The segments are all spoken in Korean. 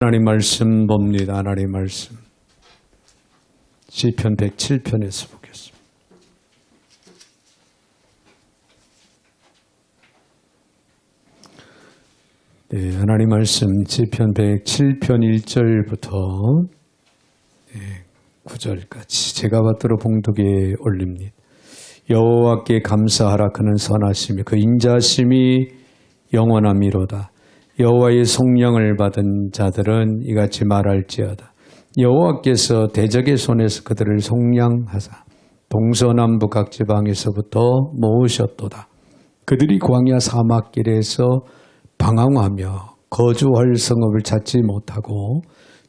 하나님 말씀 봅니다. 하나님 말씀. 시편 107편에서 보겠습니다. 네, 하나님 말씀 시편 107편 1절부터 9절까지 제가 받들어 봉독에 올립니다. 여호와께 감사하라. 그는 선하시며 그 인자심이 영원함이로다. 여호와의 속량을 받은 자들은 이같이 말할지어다. 여호와께서 대적의 손에서 그들을 속량하사 동서남북 각 지방에서부터 모으셨도다. 그들이 광야 사막길에서 방황하며 거주할 성읍을 찾지 못하고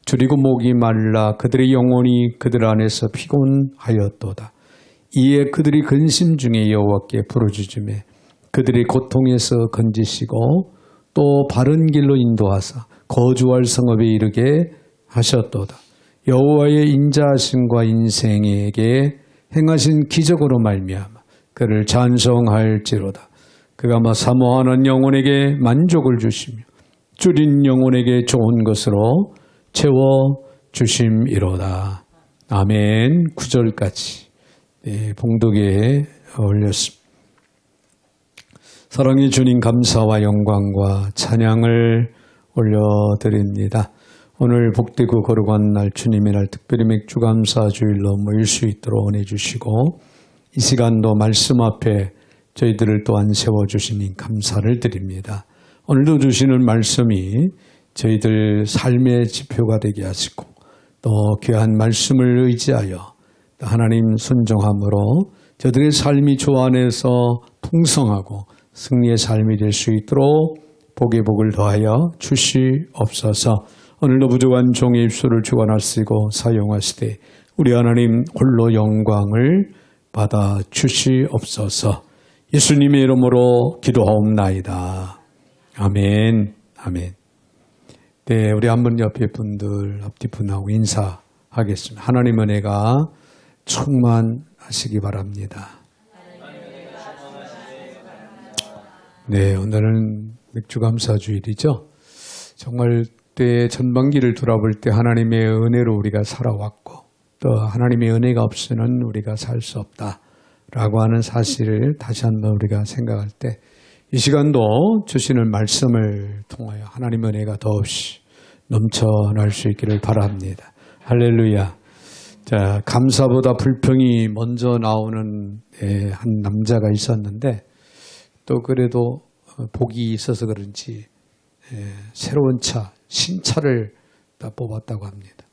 줄이고 목이 말라 그들의 영혼이 그들 안에서 피곤하였도다. 이에 그들이 근심 중에 여호와께 부르짖으매 그들의 고통에서 건지시고 또 바른 길로 인도하사 거주할 성읍에 이르게 하셨도다. 여호와의 인자하심과 인생에게 행하신 기적으로 말미암아 그를 찬송할지로다. 그가 사모하는 영혼에게 만족을 주시며 줄인 영혼에게 좋은 것으로 채워 주심이로다. 아멘. 9절까지 봉독에 올렸습니다. 사랑의 주님, 감사와 영광과 찬양을 올려드립니다. 오늘 복되고 거룩한 날, 주님의 날, 특별히 맥주감사 주일로 모일 수 있도록 은혜 주시고 이 시간도 말씀 앞에 저희들을 또한 세워주시니 감사를 드립니다. 오늘도 주시는 말씀이 저희들 삶의 지표가 되게 하시고 또 귀한 말씀을 의지하여 하나님 순종함으로 저들의 삶이 주 안에서 풍성하고 승리의 삶이 될 수 있도록 복의 복을 더하여 주시옵소서. 오늘도 부족한 종의 입술을 주관하시고 사용하시되 우리 하나님 홀로 영광을 받아 주시옵소서. 예수님의 이름으로 기도하옵나이다. 아멘. 아멘. 네, 우리 한 분 옆에 분들 앞뒤 분하고 인사하겠습니다. 하나님 은혜가 충만하시기 바랍니다. 네, 오늘은 맥주감사주일이죠. 정말 때 전반기를 돌아볼 때 하나님의 은혜로 우리가 살아왔고 또 하나님의 은혜가 없이는 우리가 살 수 없다라고 하는 사실을 다시 한번 우리가 생각할 때 이 시간도 주시는 말씀을 통하여 하나님의 은혜가 더없이 넘쳐날 수 있기를 바랍니다. 할렐루야. 자, 감사보다 불평이 먼저 나오는 한 남자가 있었는데 또 그래도 복이 있어서 그런지 새로운 차, 신차를 다 뽑았다고 합니다.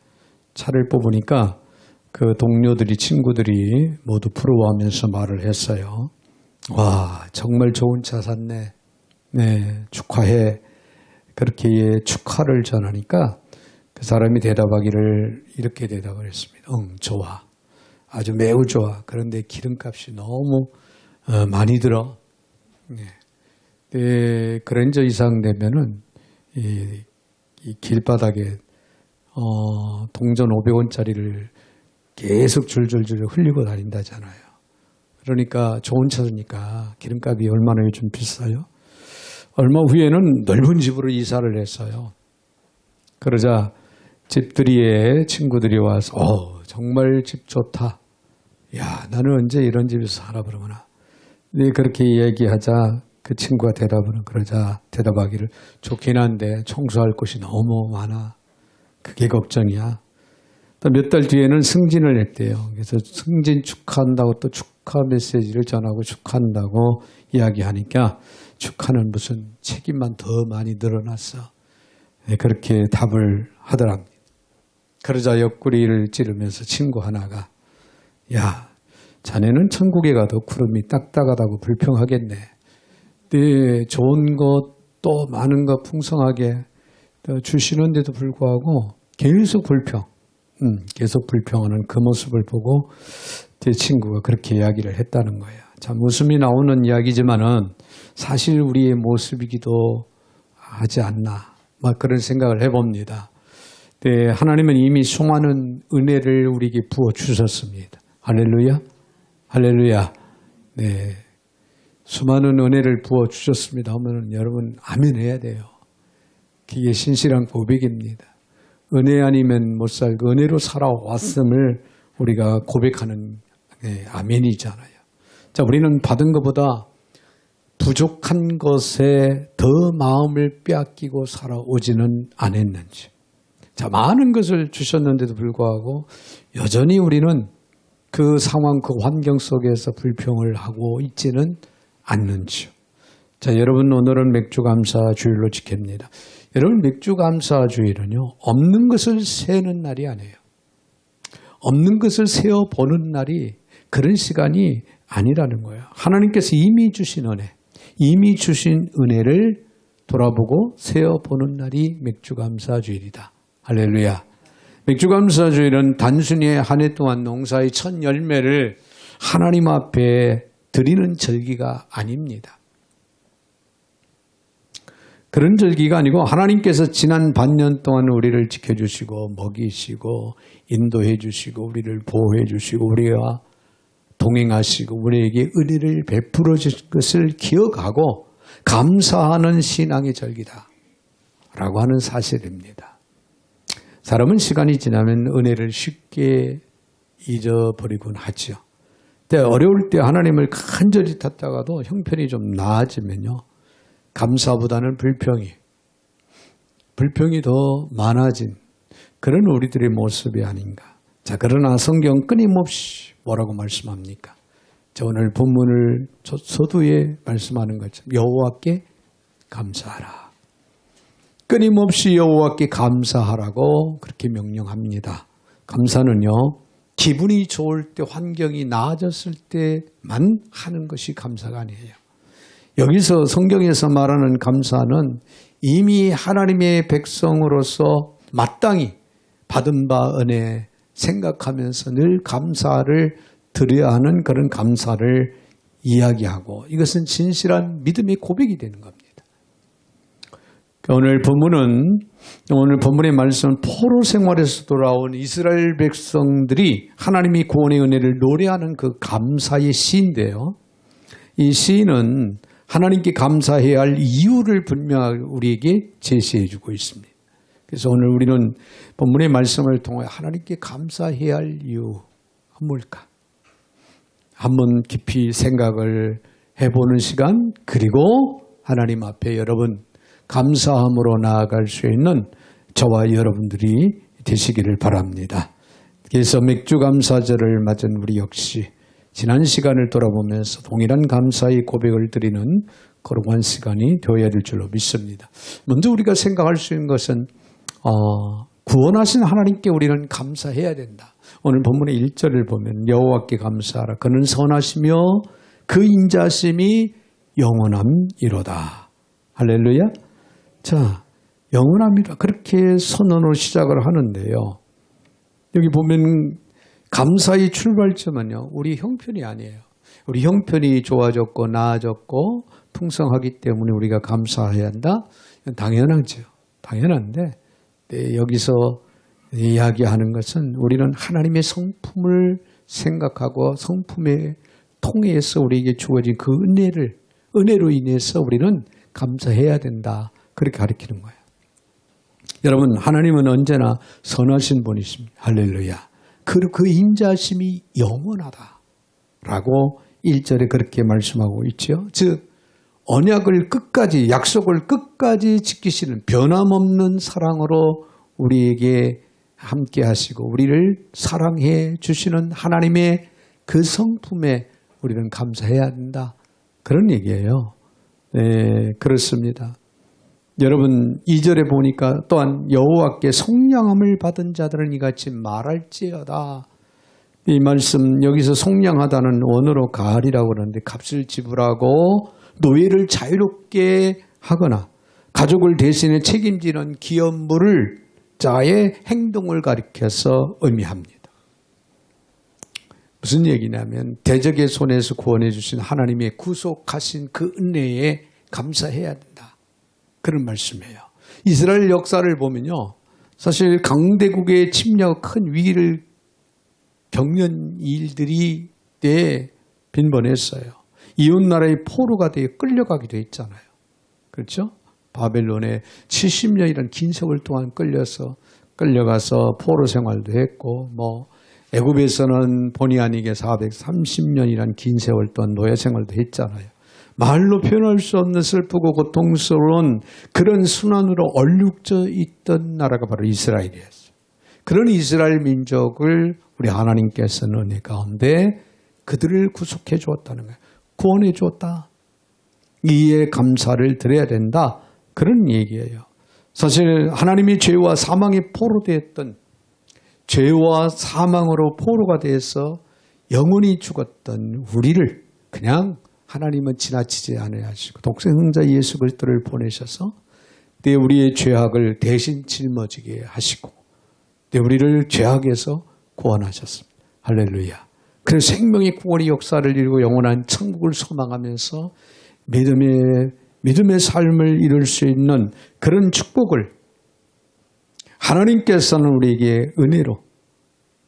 차를 뽑으니까 그 동료들이, 친구들이 모두 부러워하면서 말을 했어요. 와, 정말 좋은 차 샀네. 네, 축하해. 그렇게 축하를 전하니까 그 사람이 대답하기를 이렇게 대답을 했습니다. 응, 좋아. 아주 매우 좋아. 그런데 기름값이 너무 많이 들어. 네, 그랜저 이상 되면은 이 길바닥에 동전 500원짜리를 계속 줄줄줄 흘리고 다닌다잖아요. 그러니까 좋은 차니까 기름값이 얼마나 요즘 비싸요? 얼마 후에는 넓은 집으로 이사를 했어요. 그러자 집들이에 친구들이 와서 정말 집 좋다. 야, 나는 언제 이런 집에서 살아 그러구나. 네, 그렇게 얘기하자 그 친구가 대답하기를 좋긴 한데 청소할 곳이 너무 많아. 그게 걱정이야. 또 몇 달 뒤에는 승진을 했대요. 그래서 승진 축하한다고 또 축하 메시지를 전하고 축하한다고 이야기하니까 축하는 무슨 책임만 더 많이 늘어났어. 네, 그렇게 답을 하더랍니다. 그러자 옆구리를 찌르면서 친구 하나가 야, 자네는 천국에 가도 구름이 딱딱하다고 불평하겠네. 네, 좋은 것도 많은 것 풍성하게 주시는데도 불구하고 계속 계속 불평하는 그 모습을 보고 제 친구가 그렇게 이야기를 했다는 거예요. 참 웃음이 나오는 이야기지만은 사실 우리의 모습이기도 하지 않나. 막 그런 생각을 해봅니다. 네, 하나님은 이미 수많은 은혜를 우리에게 부어 주셨습니다. 할렐루야. 할렐루야. 네. 수많은 은혜를 부어 주셨습니다 하면 여러분 아멘 해야 돼요. 그게 신실한 고백입니다. 은혜 아니면 못 살고 은혜로 살아왔음을 우리가 고백하는 아멘이잖아요. 자, 우리는 받은 것보다 부족한 것에 더 마음을 빼앗기고 살아오지는 않았는지. 자, 많은 것을 주셨는데도 불구하고 여전히 우리는 그 상황, 그 환경 속에서 불평을 하고 있지는 않는지요. 자, 여러분 오늘은 맥주감사 주일로 지킵니다. 여러분 맥주감사 주일은요, 없는 것을 세는 날이 아니에요. 없는 것을 세어보는 날이 그런 시간이 아니라는 거예요. 하나님께서 이미 주신 은혜, 이미 주신 은혜를 돌아보고 세어보는 날이 맥주감사 주일이다. 할렐루야. 맥주감사 주일은 단순히 한 해 동안 농사의 첫 열매를 하나님 앞에 드리는 절기가 아닙니다. 그런 절기가 아니고 하나님께서 지난 반년 동안 우리를 지켜주시고 먹이시고 인도해 주시고 우리를 보호해 주시고 우리와 동행하시고 우리에게 은혜를 베풀어 주신 것을 기억하고 감사하는 신앙의 절기다 라고 하는 사실입니다. 사람은 시간이 지나면 은혜를 쉽게 잊어버리곤 하죠. 근데 어려울 때 하나님을 간절히 찾다가도 형편이 좀 나아지면요, 감사보다는 불평이 더 많아진 그런 우리들의 모습이 아닌가. 자, 그러나 성경 끊임없이 뭐라고 말씀합니까? 자, 오늘 본문을 서두에 말씀하는 것처럼 여호와께 감사하라. 끊임없이 여호와께 감사하라고 그렇게 명령합니다. 감사는요, 기분이 좋을 때, 환경이 나아졌을 때만 하는 것이 감사가 아니에요. 여기서 성경에서 말하는 감사는 이미 하나님의 백성으로서 마땅히 받은 바 은혜 생각하면서 늘 감사를 드려야 하는 그런 감사를 이야기하고, 이것은 진실한 믿음의 고백이 되는 겁니다. 오늘 본문의 말씀은 포로 생활에서 돌아온 이스라엘 백성들이 하나님이 구원의 은혜를 노래하는 그 감사의 시인데요. 이 시인은 하나님께 감사해야 할 이유를 분명하게 우리에게 제시해 주고 있습니다. 그래서 오늘 우리는 본문의 말씀을 통해 하나님께 감사해야 할 이유가 뭘까? 한번 깊이 생각을 해보는 시간, 그리고 하나님 앞에 여러분 감사함으로 나아갈 수 있는 저와 여러분들이 되시기를 바랍니다. 그래서 맥주감사절을 맞은 우리 역시 지난 시간을 돌아보면서 동일한 감사의 고백을 드리는 거룩한 시간이 되어야 될 줄로 믿습니다. 먼저 우리가 생각할 수 있는 것은 구원하신 하나님께 우리는 감사해야 된다. 오늘 본문의 1절을 보면 여호와께 감사하라. 그는 선하시며 그 인자심이 영원함이로다. 할렐루야. 자, 영원함이라 그렇게 선언으로 시작을 하는데요. 여기 보면 감사의 출발점은요, 우리 형편이 아니에요. 우리 형편이 좋아졌고 나아졌고 풍성하기 때문에 우리가 감사해야 한다? 당연하죠. 당연한데 여기서 이야기하는 것은 우리는 하나님의 성품을 생각하고 성품에 통해서 우리에게 주어진 그 은혜로 인해서 우리는 감사해야 된다. 그렇게 가르치는 거예요. 여러분, 하나님은 언제나 선하신 분이십니다. 할렐루야. 그 인자심이 영원하다 라고 1절에 그렇게 말씀하고 있죠. 즉 언약을 끝까지, 약속을 끝까지 지키시는 변함없는 사랑으로 우리에게 함께 하시고 우리를 사랑해 주시는 하나님의 그 성품에 우리는 감사해야 된다. 그런 얘기예요. 네, 그렇습니다. 여러분 2절에 보니까 또한 여호와께 속량함을 받은 자들은 이같이 말할지어다. 이 말씀 여기서 속량하다는 원어로 가을이라고 그러는데 값을 지불하고 노예를 자유롭게 하거나 가족을 대신해 책임지는 기업물을 자의 행동을 가리켜서 의미합니다. 무슨 얘기냐면 대적의 손에서 구원해 주신 하나님의 구속하신 그 은혜에 감사해야 된다. 그런 말씀이에요. 이스라엘 역사를 보면요, 사실 강대국의 침략, 큰 위기를 겪는 일들이 빈번했어요. 이웃나라의 포로가 되어 끌려가기도 했잖아요. 그렇죠? 바벨론에 70년이라는 긴 세월 동안 끌려서 끌려가서 포로 생활도 했고 애굽에서는 본의 아니게 430년이란 긴 세월 동안 노예 생활도 했잖아요. 말로 표현할 수 없는 슬프고 고통스러운 그런 순환으로 얼룩져 있던 나라가 바로 이스라엘이었어요. 그런 이스라엘 민족을 우리 하나님께서는 은혜 가운데 그들을 구속해 주었다는 거예요. 구원해 주었다. 이에 감사를 드려야 된다. 그런 얘기예요. 사실 하나님이 죄와 사망의 포로 되었던, 죄와 사망으로 포로가 되어서 영원히 죽었던 우리를 그냥 하나님은 지나치지 않아야 하시고 독생자 예수 그리스도를 보내셔서 우리의 죄악을 대신 짊어지게 하시고 우리를 죄악에서 구원하셨습니다. 할렐루야. 그래서 생명의 구원의 역사를 이루고 영원한 천국을 소망하면서 믿음의 삶을 이룰 수 있는 그런 축복을 하나님께서는 우리에게 은혜로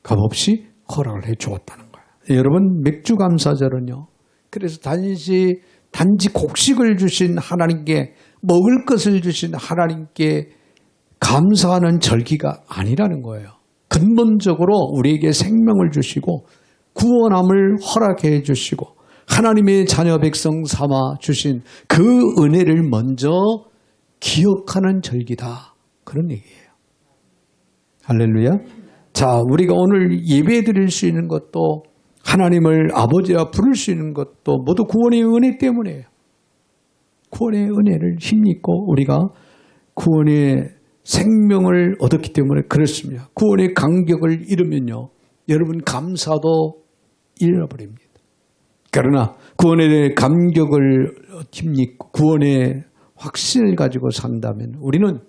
값없이 허락을 해 주었다는 거예요. 여러분, 맥주 감사절은요, 그래서 단지 곡식을 주신 하나님께, 먹을 것을 주신 하나님께 감사하는 절기가 아니라는 거예요. 근본적으로 우리에게 생명을 주시고 구원함을 허락해 주시고 하나님의 자녀 백성 삼아 주신 그 은혜를 먼저 기억하는 절기다. 그런 얘기예요. 할렐루야. 자, 우리가 오늘 예배 드릴 수 있는 것도 하나님을 아버지라 부를 수 있는 것도 모두 구원의 은혜 때문이에요. 구원의 은혜를 힘입고 우리가 구원의 생명을 얻었기 때문에 그렇습니다. 구원의 간격을 잃으면요, 여러분 감사도 잃어버립니다. 그러나 구원의 감격을 힘입고 구원의 확신을 가지고 산다면 우리는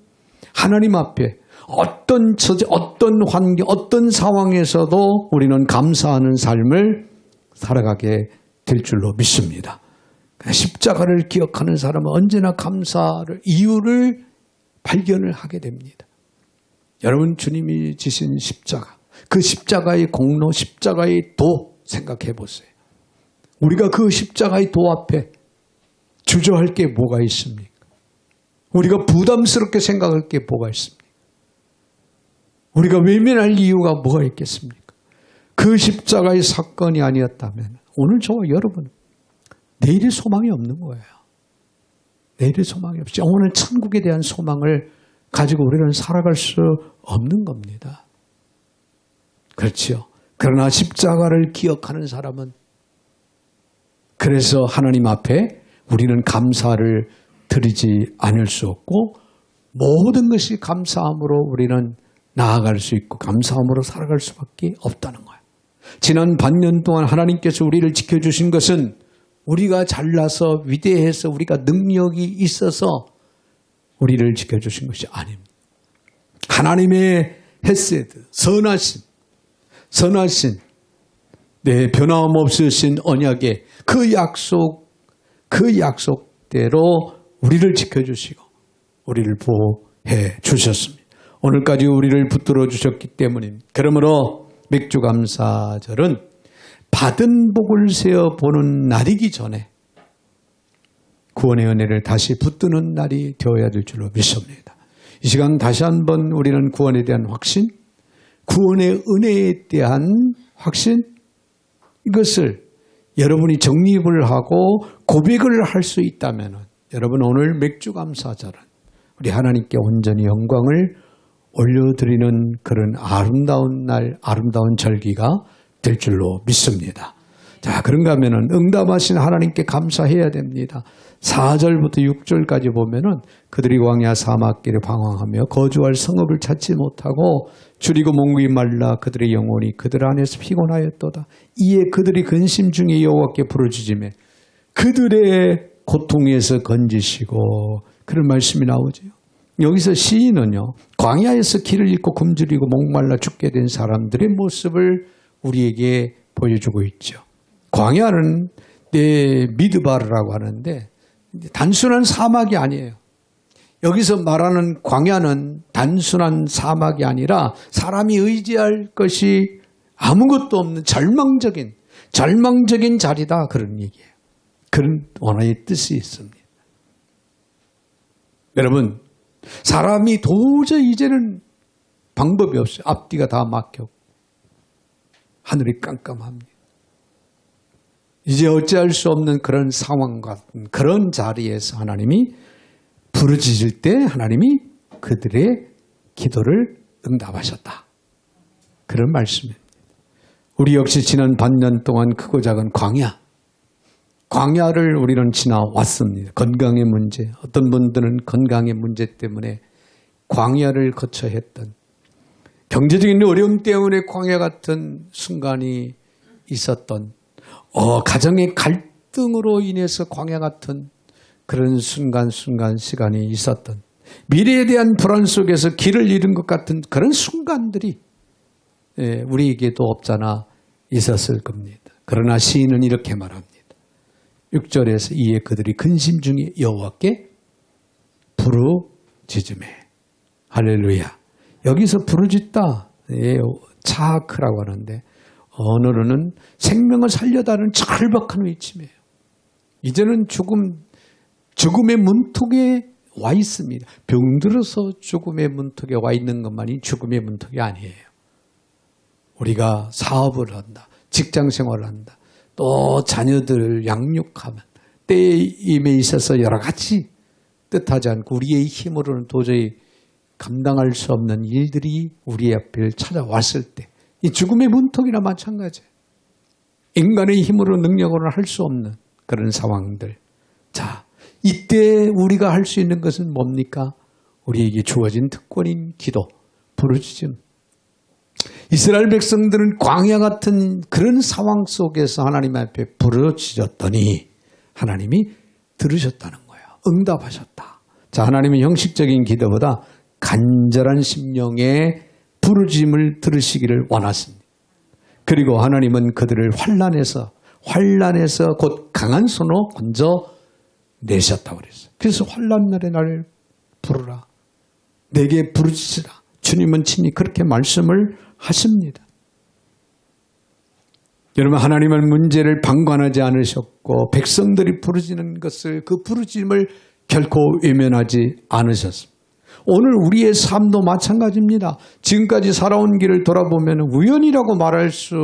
하나님 앞에 어떤 처지, 어떤 환경, 어떤 상황에서도 우리는 감사하는 삶을 살아가게 될 줄로 믿습니다. 십자가를 기억하는 사람은 언제나 감사를, 이유를 발견을 하게 됩니다. 여러분, 주님이 지신 십자가, 그 십자가의 공로, 십자가의 도 생각해 보세요. 우리가 그 십자가의 도 앞에 주저할 게 뭐가 있습니까? 우리가 부담스럽게 생각할 게 뭐가 있습니까? 우리가 외면할 이유가 뭐가 있겠습니까? 그 십자가의 사건이 아니었다면 오늘 저와 여러분 내일의 소망이 없는 거예요. 내일의 소망이 없이 오늘 천국에 대한 소망을 가지고 우리는 살아갈 수 없는 겁니다. 그렇죠. 그러나 십자가를 기억하는 사람은 그래서 하나님 앞에 우리는 감사를 드리지 않을 수 없고 모든 것이 감사함으로 우리는 나아갈 수 있고 감사함으로 살아갈 수밖에 없다는 거예요. 지난 반년 동안 하나님께서 우리를 지켜주신 것은 우리가 잘나서 위대해서 우리가 능력이 있어서 우리를 지켜주신 것이 아닙니다. 하나님의 헤세드, 선하신 변함없으신 언약의 그 약속대로 우리를 지켜주시고 우리를 보호해 주셨습니다. 오늘까지 우리를 붙들어 주셨기 때문입니다. 그러므로 맥주감사절은 받은 복을 세어보는 날이기 전에 구원의 은혜를 다시 붙드는 날이 되어야 될 줄로 믿습니다. 이 시간 다시 한번 우리는 구원에 대한 확신, 구원의 은혜에 대한 확신, 이것을 여러분이 정립을 하고 고백을 할 수 있다면 여러분 오늘 맥주감사절은 우리 하나님께 온전히 영광을 올려드리는 그런 아름다운 날, 아름다운 절기가 될 줄로 믿습니다. 자, 그런가 하면은 응답하신 하나님께 감사해야 됩니다. 4절부터 6절까지 보면은 그들이 광야 사막길에 방황하며 거주할 성읍을 찾지 못하고 줄이고 몽구이 말라 그들의 영혼이 그들 안에서 피곤하였도다. 이에 그들이 근심 중에 여호와께 부르짖으며 그들의 고통에서 건지시고 그런 말씀이 나오죠. 여기서 시인은요, 광야에서 길을 잃고 굶주리고 목말라 죽게 된 사람들의 모습을 우리에게 보여주고 있죠. 광야는 미드바르라고 하는데 단순한 사막이 아니에요. 여기서 말하는 광야는 단순한 사막이 아니라 사람이 의지할 것이 아무것도 없는 절망적인 자리다, 그런 얘기예요. 그런 원어의 뜻이 있습니다. 여러분, 사람이 도저히 이제는 방법이 없어요. 앞뒤가 다 막혀. 하늘이 깜깜합니다. 이제 어찌할 수 없는 그런 상황 같은 그런 자리에서 하나님이 부르짖을 때 하나님이 그들의 기도를 응답하셨다. 그런 말씀입니다. 우리 역시 지난 반년 동안 크고 작은 광야를 우리는 지나왔습니다. 건강의 문제, 어떤 분들은 건강의 문제 때문에 광야를 거쳐야 했던, 경제적인 어려움 때문에 광야 같은 순간이 있었던, 가정의 갈등으로 인해서 광야 같은 그런 순간 시간이 있었던, 미래에 대한 불안 속에서 길을 잃은 것 같은 그런 순간들이 우리에게도 없잖아 있었을 겁니다. 그러나 시인은 이렇게 말합니다. 6절에서 이에 그들이 근심 중에 여호와께 부르짖으매. 할렐루야. 여기서 부르짖다, 차크라고 하는데 언어로는 생명을 살려다는 절박한 외침이에요. 이제는 죽음의 문턱에 와 있습니다. 병들어서 죽음의 문턱에 와 있는 것만이 죽음의 문턱이 아니에요. 우리가 사업을 한다, 직장 생활을 한다, 또 자녀들을 양육하면 때임에 있어서 여러 가지 뜻하지 않고 우리의 힘으로는 도저히 감당할 수 없는 일들이 우리 앞을 찾아왔을 때, 이 죽음의 문턱이나 마찬가지예요. 인간의 힘으로 능력으로는 할 수 없는 그런 상황들. 자, 이때 우리가 할 수 있는 것은 뭡니까? 우리에게 주어진 특권인 기도, 부르짖음. 이스라엘 백성들은 광야 같은 그런 상황 속에서 하나님 앞에 부르짖었더니 하나님이 들으셨다는 거예요. 응답하셨다. 자, 하나님은 형식적인 기도보다 간절한 심령의 부르짖음을 들으시기를 원하십니다. 그리고 하나님은 그들을 환난에서 곧 강한 손으로 건져 내셨다고 그랬어요. 그래서 환난 날에 나를 부르라. 내게 부르짖으라. 주님은 친히 그렇게 말씀을 하십니다. 여러분, 하나님은 문제를 방관하지 않으셨고 백성들이 부르짖는 것을, 그 부르짖음을 결코 외면하지 않으셨습니다. 오늘 우리의 삶도 마찬가지입니다. 지금까지 살아온 길을 돌아보면 우연이라고 말할 수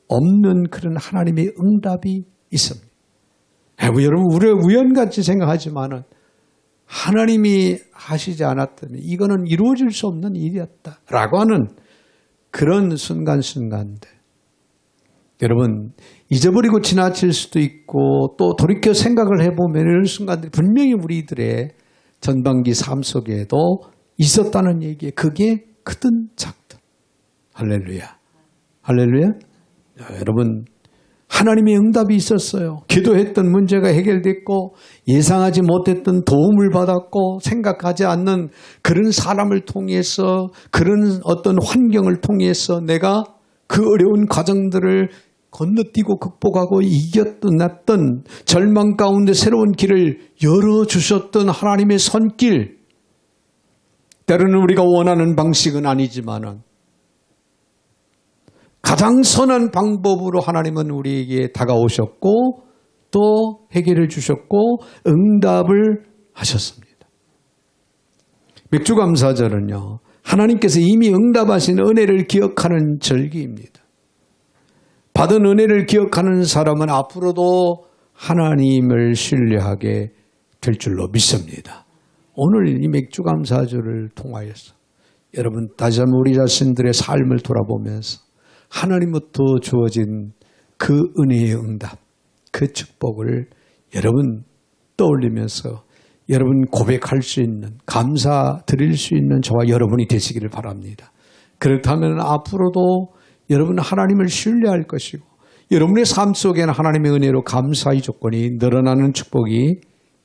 없는 그런 하나님의 응답이 있습니다. 여러분, 우리가 우연같이 생각하지만은 하나님이 하시지 않았다면 이거는 이루어질 수 없는 일이었다라고 하는 그런 순간들. 여러분, 잊어버리고 지나칠 수도 있고 또 돌이켜 생각을 해보면 이런 순간들이 분명히 우리들의 전반기 삶 속에도 있었다는 얘기에 그게 크든 작든. 할렐루야. 할렐루야. 여러분, 하나님의 응답이 있었어요. 기도했던 문제가 해결됐고 예상하지 못했던 도움을 받았고 생각하지 않는 그런 사람을 통해서, 그런 어떤 환경을 통해서 내가 그 어려운 과정들을 건너뛰고 극복하고 이겼던 절망 가운데 새로운 길을 열어주셨던 하나님의 손길. 때로는 우리가 원하는 방식은 아니지만은 가장 선한 방법으로 하나님은 우리에게 다가오셨고 또 해결해 주셨고 응답을 하셨습니다. 맥주감사절은요, 하나님께서 이미 응답하신 은혜를 기억하는 절기입니다. 받은 은혜를 기억하는 사람은 앞으로도 하나님을 신뢰하게 될 줄로 믿습니다. 오늘 이 맥주감사절을 통하여서 여러분 다시 한번 우리 자신들의 삶을 돌아보면서 하나님부터 주어진 그 은혜의 응답, 그 축복을 여러분 떠올리면서 여러분 고백할 수 있는, 감사드릴 수 있는 저와 여러분이 되시기를 바랍니다. 그렇다면 앞으로도 여러분 하나님을 신뢰할 것이고 여러분의 삶 속에는 하나님의 은혜로 감사의 조건이 늘어나는 축복이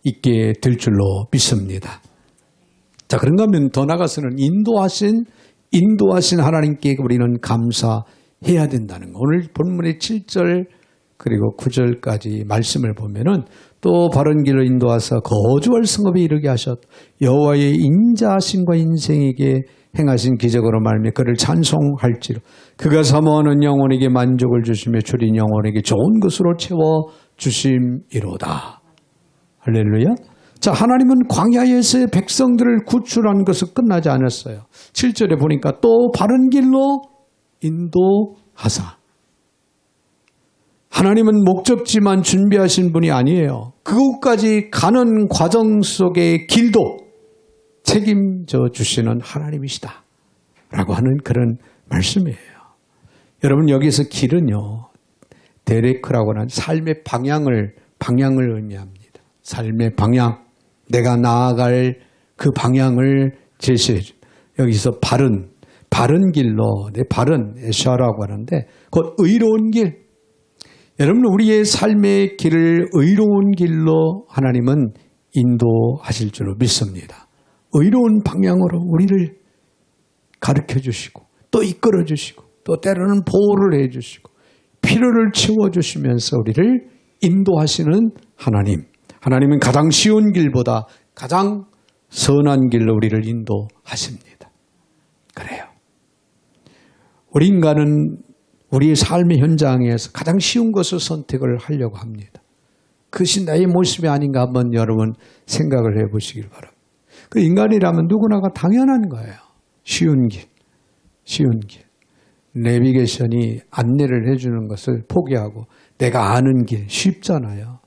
있게 될 줄로 믿습니다. 자, 그런가 하면 더 나아가서는 인도하신 하나님께 우리는 감사해야 된다는 거. 오늘 본문의 7절 그리고 9절까지 말씀을 보면은 또 바른 길로 인도하사 거주할 성읍에 이르게 하셨. 여호와의 인자하심과 인생에게 행하신 기적으로 말미암아 그를 찬송할지로. 그가 사모하는 영혼에게 만족을 주시며 줄인 영혼에게 좋은 것으로 채워 주심이로다. 할렐루야. 자, 하나님은 광야에서의 백성들을 구출한 것은 끝나지 않았어요. 7절에 보니까 또 바른 길로 인도하사. 하나님은 목적지만 준비하신 분이 아니에요. 그곳까지 가는 과정 속의 길도 책임져 주시는 하나님이시다 라고 하는 그런 말씀이에요. 여러분, 여기서 길은요, 데레크라고 하는 삶의 방향을 의미합니다. 삶의 방향, 내가 나아갈 그 방향을 제시해 줍니다. 여기서 바른 길로, 바른 에샤라고 하는데 곧 의로운 길. 여러분, 우리의 삶의 길을 의로운 길로 하나님은 인도하실 줄로 믿습니다. 의로운 방향으로 우리를 가르쳐 주시고 또 이끌어 주시고 또 때로는 보호를 해 주시고 필요를 채워 주시면서 우리를 인도하시는 하나님. 하나님은 가장 쉬운 길보다 가장 선한 길로 우리를 인도하십니다. 그래요. 우리 인간은 우리의 삶의 현장에서 가장 쉬운 것을 선택을 하려고 합니다. 그것이 나의 모습이 아닌가 한번 여러분 생각을 해보시길 바랍니다. 그 인간이라면 누구나가 당연한 거예요. 쉬운 길. 내비게이션이 안내를 해주는 것을 포기하고 내가 아는 길 쉽잖아요.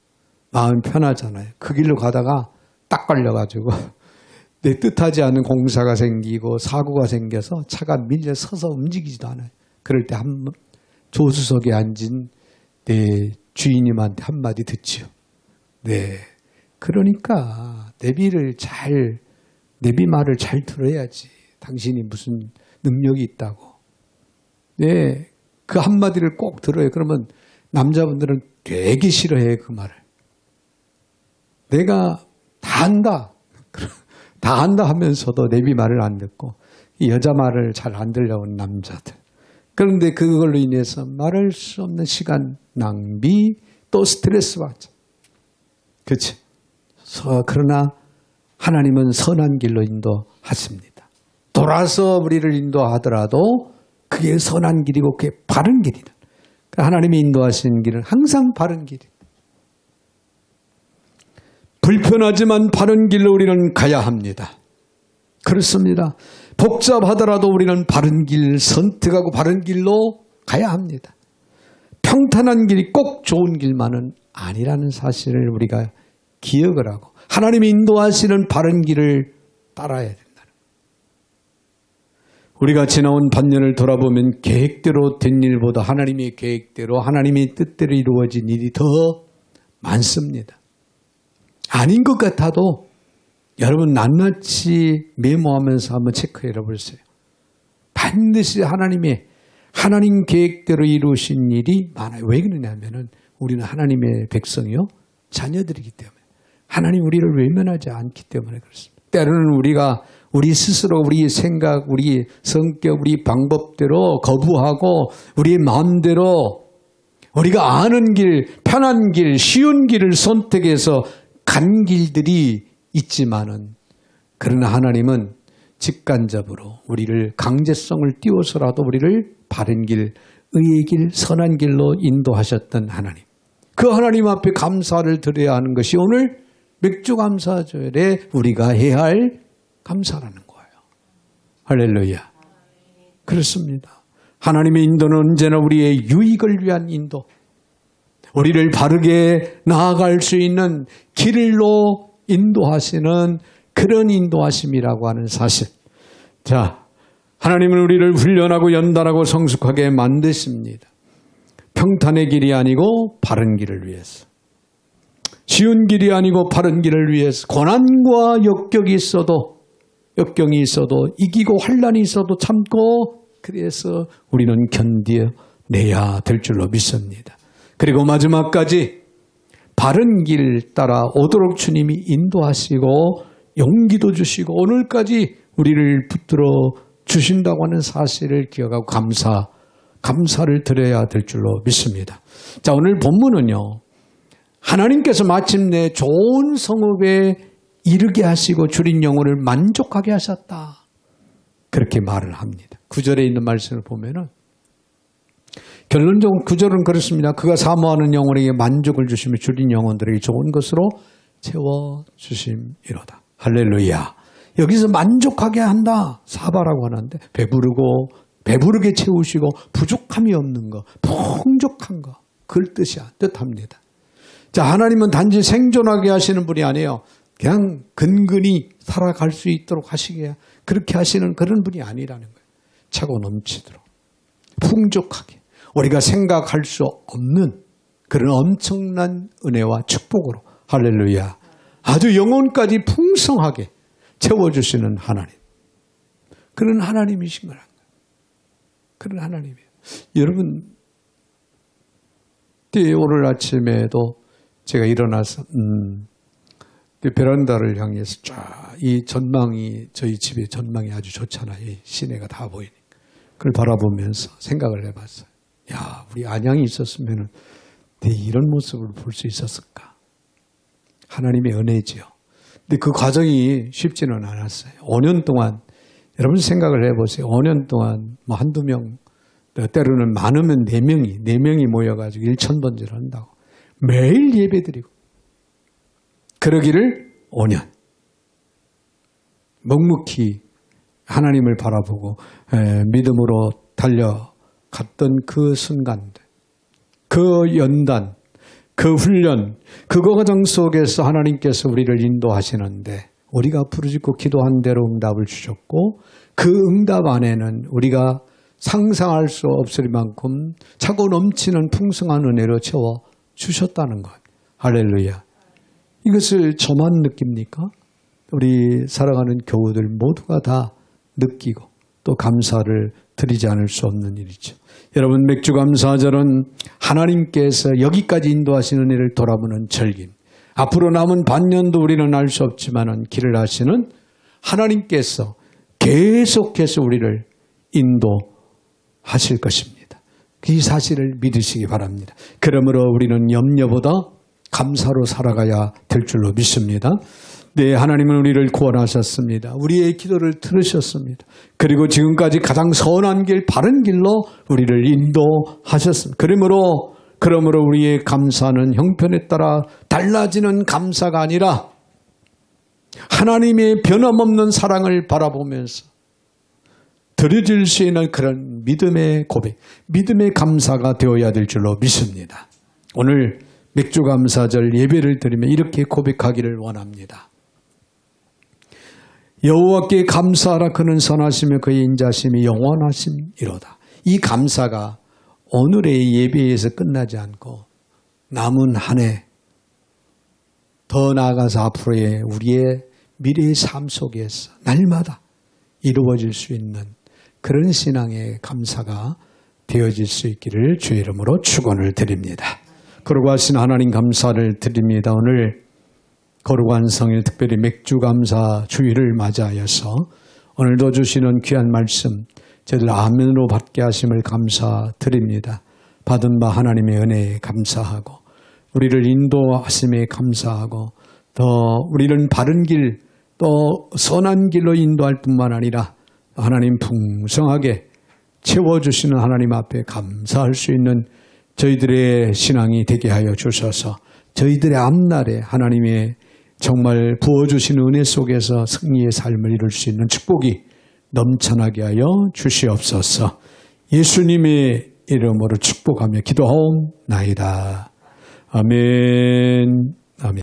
마음 편하잖아요. 그 길로 가다가 딱 걸려가지고 내 뜻하지 않은 공사가 생기고 사고가 생겨서 차가 밀려 서서 움직이지도 않아요. 그럴 때 조수석에 앉은 내 주인님한테 한마디 듣지요. 네. 그러니까 내비 말을 잘 들어야지. 당신이 무슨 능력이 있다고. 네. 그 한마디를 꼭 들어요. 그러면 남자분들은 되게 싫어해요. 그 말을. 내가 다 안다. 다 안다 하면서도 내비 말을 안 듣고 여자 말을 잘 안 들려온 남자들. 그런데 그걸로 인해서 말할 수 없는 시간 낭비 또 스트레스 받죠. 그렇지? 그러나 하나님은 선한 길로 인도하십니다. 돌아서 우리를 인도하더라도 그게 선한 길이고 그게 바른 길이다. 하나님이 인도하시는 길은 항상 바른 길이다. 불편하지만 바른 길로 우리는 가야 합니다. 그렇습니다. 복잡하더라도 우리는 바른 길 선택하고 바른 길로 가야 합니다. 평탄한 길이 꼭 좋은 길만은 아니라는 사실을 우리가 기억을 하고 하나님이 인도하시는 바른 길을 따라야 된다. 우리가 지나온 반년을 돌아보면 계획대로 된 일보다 하나님의 계획대로 하나님의 뜻대로 이루어진 일이 더 많습니다. 아닌 것 같아도 여러분 낱낱이 메모하면서 한번 체크해 보세요. 반드시 하나님 계획대로 이루신 일이 많아요. 왜 그러냐면은 우리는 하나님의 백성이요 자녀들이기 때문에 하나님 우리를 외면하지 않기 때문에 그렇습니다. 때로는 우리가 우리 스스로 우리 생각, 우리 성격, 우리 방법대로 거부하고 우리의 마음대로 우리가 아는 길, 편한 길, 쉬운 길을 선택해서 간 길들이 있지만은 그러나 하나님은 직간접으로 우리를 강제성을 띄워서라도 우리를 바른 길, 의의 길, 선한 길로 인도하셨던 하나님. 그 하나님 앞에 감사를 드려야 하는 것이 오늘 맥주감사절에 우리가 해야 할 감사라는 거예요. 할렐루야. 그렇습니다. 하나님의 인도는 언제나 우리의 유익을 위한 인도. 우리를 바르게 나아갈 수 있는 길로 인도하시는 그런 인도하심이라고 하는 사실. 자, 하나님은 우리를 훈련하고 연단하고 성숙하게 만드십니다. 평탄의 길이 아니고 바른 길을 위해서. 쉬운 길이 아니고 바른 길을 위해서. 고난과 역경이 있어도 이기고 환난이 있어도 참고 그래서 우리는 견뎌내야 될 줄로 믿습니다. 그리고 마지막까지 바른 길 따라 오도록 주님이 인도하시고 용기도 주시고 오늘까지 우리를 붙들어 주신다고 하는 사실을 기억하고 감사를 드려야 될 줄로 믿습니다. 자, 오늘 본문은요. 하나님께서 마침내 좋은 성읍에 이르게 하시고 주린 영혼을 만족하게 하셨다. 그렇게 말을 합니다. 9절에 있는 말씀을 보면은 결론적으로 9절은 그렇습니다. 그가 사모하는 영혼에게 만족을 주시며 주린 영혼들에게 좋은 것으로 채워주심이로다. 할렐루야. 여기서 만족하게 한다. 사바라고 하는데 배부르게 채우시고 부족함이 없는 거, 풍족한 거, 그걸 뜻합니다. 자, 하나님은 단지 생존하게 하시는 분이 아니에요. 그냥 근근히 살아갈 수 있도록 하시게, 그렇게 하시는 그런 분이 아니라는 거예요. 차고 넘치도록 풍족하게 우리가 생각할 수 없는 그런 엄청난 은혜와 축복으로, 할렐루야, 아주 영혼까지 풍성하게 채워주시는 하나님, 그런 하나님이신 거란 거예요. 그런 하나님이에요. 여러분, 오늘 아침에도 제가 일어나서 베란다를 향해서 쫙 이 전망이, 저희 집의 전망이 아주 좋잖아요. 이 시내가 다 보이니까. 그걸 바라보면서 생각을 해봤어요. 야, 우리 안양이 있었으면 이런 모습을 볼 수 있었을까? 하나님의 은혜지요. 근데 그 과정이 쉽지는 않았어요. 5년 동안, 여러분 생각을 해보세요. 5년 동안 뭐 한두 명, 때로는 많으면 4명이 모여가지고 1,000번째를 한다고. 매일 예배드리고. 그러기를 5년. 묵묵히 하나님을 바라보고 믿음으로 달려갔던 그 순간들, 그 연단, 그 훈련, 그 과정 속에서 하나님께서 우리를 인도하시는데 우리가 부르짖고 기도한 대로 응답을 주셨고 그 응답 안에는 우리가 상상할 수 없을 만큼 차고 넘치는 풍성한 은혜로 채워주셨다는 것. 할렐루야. 이것을 저만 느낍니까? 우리 살아가는 교우들 모두가 다 느끼고 또 감사를 드리지 않을 수 없는 일이죠. 여러분, 맥주감사절은 하나님께서 여기까지 인도하시는 은혜를 돌아보는 절기. 앞으로 남은 반년도 우리는 알 수 없지만 길을 하시는 하나님께서 계속해서 우리를 인도하실 것입니다. 이 사실을 믿으시기 바랍니다. 그러므로 우리는 염려보다 감사로 살아가야 될 줄로 믿습니다. 네, 하나님은 우리를 구원하셨습니다. 우리의 기도를 들으셨습니다. 그리고 지금까지 가장 선한 길, 바른 길로 우리를 인도하셨습니다. 그러므로 우리의 감사는 형편에 따라 달라지는 감사가 아니라 하나님의 변함없는 사랑을 바라보면서 드려질 수 있는 그런 믿음의 고백, 믿음의 감사가 되어야 될 줄로 믿습니다. 오늘 맥주감사절 예배를 드리며 이렇게 고백하기를 원합니다. 여호와께 감사하라. 그는 선하시며 그의 인자심이 영원하심이로다. 이 감사가 오늘의 예배에서 끝나지 않고 남은 한 해, 더 나아가서 앞으로의 우리의 미래의 삶 속에서 날마다 이루어질 수 있는 그런 신앙의 감사가 되어질 수 있기를 주의 이름으로 축원을 드립니다. 거룩하신 하나님 감사를 드립니다. 오늘 거룩한 성일, 특별히 맥주감사 주일을 맞이하여서 오늘도 주시는 귀한 말씀 저희들 아멘으로 받게 하심을 감사드립니다. 받은 바 하나님의 은혜에 감사하고 우리를 인도하심에 감사하고 더 우리는 바른 길, 또 선한 길로 인도할 뿐만 아니라 하나님 풍성하게 채워주시는 하나님 앞에 감사할 수 있는 저희들의 신앙이 되게 하여 주셔서 저희들의 앞날에 하나님의 정말 부어주시는 은혜 속에서 승리의 삶을 이룰 수 있는 축복이 넘쳐나게 하여 주시옵소서. 예수님의 이름으로 축복하며 기도하옵나이다. 아멘.